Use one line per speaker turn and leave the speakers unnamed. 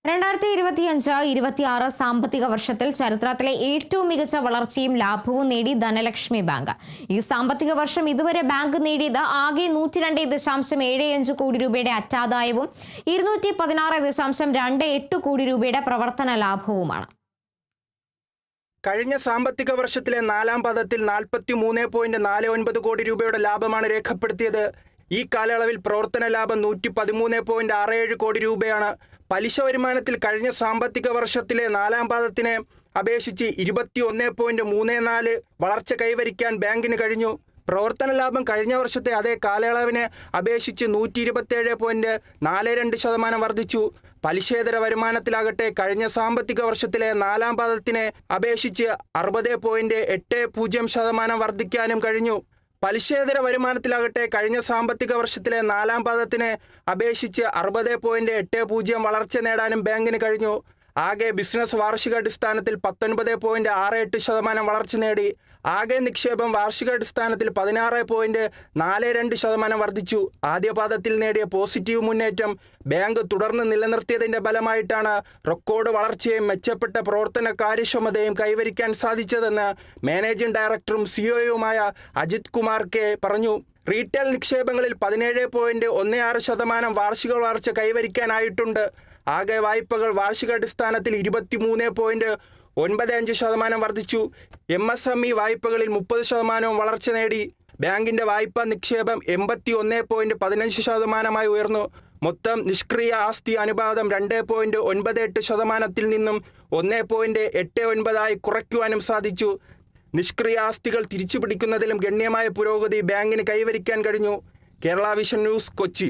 2025-26 സാമ്പത്തിക വർഷത്തിൽ ചരിത്രത്തിലെ ഏറ്റവും മികച്ച വളർച്ചയും ലാഭവും നേടി ധനലക്ഷ്മി ബാങ്ക്. ഈ സാമ്പത്തിക വർഷം ഇതുവരെ ബാങ്ക് നേടിയത് ആകെ 102.75 കോടി രൂപയുടെ അറ്റാദായവും 216.28 കോടി രൂപയുടെ പ്രവർത്തന ലാഭവുമാണ്.
കഴിഞ്ഞ സാമ്പത്തിക വർഷത്തിലെ നാലാം പാദത്തിൽ 43.49 കോടി രൂപയുടെ ലാഭമാണ് രേഖപ്പെടുത്തിയത്. ഈ കാലയളവിൽ പ്രവർത്തന ലാഭം 113.67 കോടി രൂപയാണ്. പലിശ വരുമാനത്തിൽ കഴിഞ്ഞ സാമ്പത്തിക വർഷത്തിലെ നാലാം പാദത്തിനെ അപേക്ഷിച്ച് 21.34 വളർച്ച കൈവരിക്കാൻ ബാങ്കിന് കഴിഞ്ഞു. പ്രവർത്തന ലാഭം കഴിഞ്ഞ വർഷത്തെ അതേ കാലയളവിനെ അപേക്ഷിച്ച് 127.42% വർദ്ധിച്ചു. പലിശേതര വരുമാനത്തിലാകട്ടെ കഴിഞ്ഞ സാമ്പത്തിക വർഷത്തിലെ നാലാം പാദത്തിനെ അപേക്ഷിച്ച് 60.80% വർദ്ധിക്കാനും കഴിഞ്ഞു. പലിശേതര വരുമാനത്തിലാകട്ടെ കഴിഞ്ഞ സാമ്പത്തിക വർഷത്തിലെ നാലാം പാദത്തിനെ അപേക്ഷിച്ച് 60.80 വളർച്ച നേടാനും ബാങ്കിന് കഴിഞ്ഞു. ആകെ ബിസിനസ് വാർഷികാടിസ്ഥാനത്തിൽ 19.68% വളർച്ച നേടി. ആകെ നിക്ഷേപം വാർഷികാടിസ്ഥാനത്തിൽ 16.42% വർദ്ധിച്ചു. ആദ്യ പാദത്തിൽ നേടിയ പോസിറ്റീവ് മുന്നേറ്റം ബാങ്ക് തുടർന്ന് നിലനിർത്തിയതിൻ്റെ ഫലമായിട്ടാണ് റെക്കോർഡ് വളർച്ചയും മെച്ചപ്പെട്ട പ്രവർത്തന കാര്യക്ഷമതയും കൈവരിക്കാൻ സാധിച്ചതെന്ന് മാനേജിംഗ് ഡയറക്ടറും സിഇഒയുമായ അജിത് കുമാർ കെ പറഞ്ഞു. റീറ്റെയിൽ നിക്ഷേപങ്ങളിൽ 17.16% വാർഷിക വളർച്ച കൈവരിക്കാനായിട്ടുണ്ട്. ആകെ വായ്പകൾ വാർഷികാടിസ്ഥാനത്തിൽ 23.95% വർദ്ധിച്ചു. MSME വായ്പകളിൽ 30% വളർച്ച നേടി. ബാങ്കിൻ്റെ വായ്പാ നിക്ഷേപം 81.15% ഉയർന്നു. മൊത്തം നിഷ്ക്രിയ ആസ്തി അനുപാതം 2.98% നിന്നും 1.89 കുറയ്ക്കുവാനും സാധിച്ചു. നിഷ്ക്രിയ ആസ്തികൾ തിരിച്ചുപിടിക്കുന്നതിലും ഗണ്യമായ പുരോഗതി ബാങ്കിന് കൈവരിക്കാൻ കഴിഞ്ഞു. Kerala vision news, Kochi.